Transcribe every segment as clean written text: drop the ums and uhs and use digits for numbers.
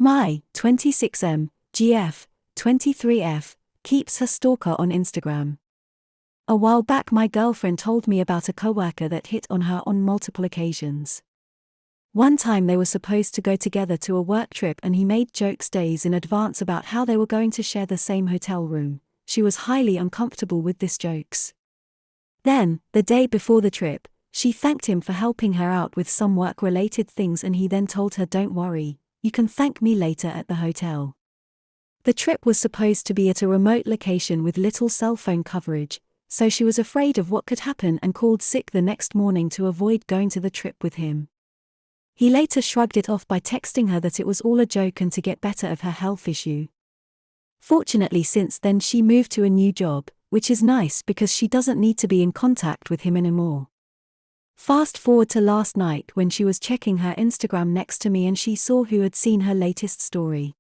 My 26M, GF, 23F, keeps her stalker on Instagram. A while back my girlfriend told me about a coworker that hit on her on multiple occasions. One time they were supposed to go together to a work trip and he made jokes days in advance about how they were going to share the same hotel room. She was highly uncomfortable with these jokes. Then, the day before the trip, she thanked him for helping her out with some work-related things and he then told her, "Don't worry, you can thank me later at the hotel." The trip was supposed to be at a remote location with little cell phone coverage, so she was afraid of what could happen and called sick the next morning to avoid going to the trip with him. He later shrugged it off by texting her that it was all a joke and to get better of her health issue. Fortunately since then she moved to a new job, which is nice because she doesn't need to be in contact with him anymore. Fast forward to last night when she was checking her Instagram next to me and she saw who had seen her latest story.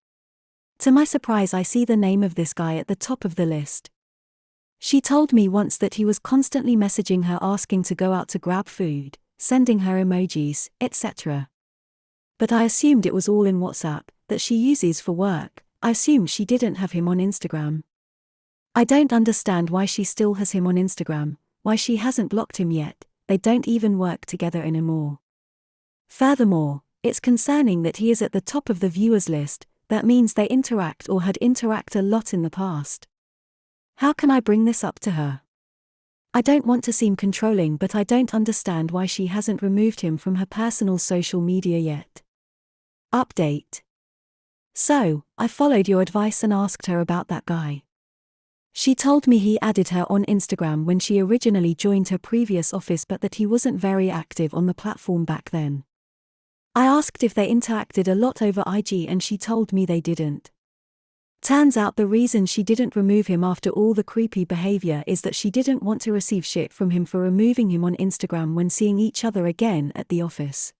To my surprise I see the name of this guy at the top of the list. She told me once that he was constantly messaging her asking to go out to grab food, sending her emojis, etc. But I assumed it was all in WhatsApp, that she uses for work. I assumed she didn't have him on Instagram. I don't understand why she still has him on Instagram, why she hasn't blocked him yet. They don't even work together anymore. Furthermore, it's concerning that he is at the top of the viewers list. That means they interact or had interacted a lot in the past. How can I bring this up to her? I don't want to seem controlling, but I don't understand why she hasn't removed him from her personal social media yet. Update. So, I followed your advice and asked her about that guy. She told me he added her on Instagram when she originally joined her previous office but that he wasn't very active on the platform back then. I asked if they interacted a lot over IG and she told me they didn't. Turns out the reason she didn't remove him after all the creepy behavior is that she didn't want to receive shit from him for removing him on Instagram when seeing each other again at the office.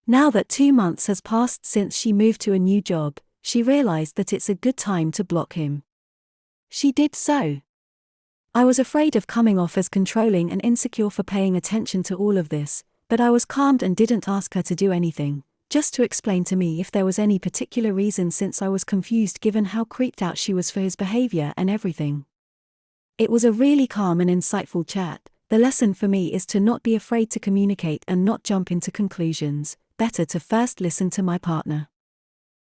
Now that 2 months has passed since she moved to a new job, she realized that it's a good time to block him. She did so. I was afraid of coming off as controlling and insecure for paying attention to all of this, but I was calmed and didn't ask her to do anything, just to explain to me if there was any particular reason since I was confused given how creeped out she was for his behavior and everything. It was a really calm and insightful chat. The lesson for me is to not be afraid to communicate and not jump into conclusions, better to first listen to my partner.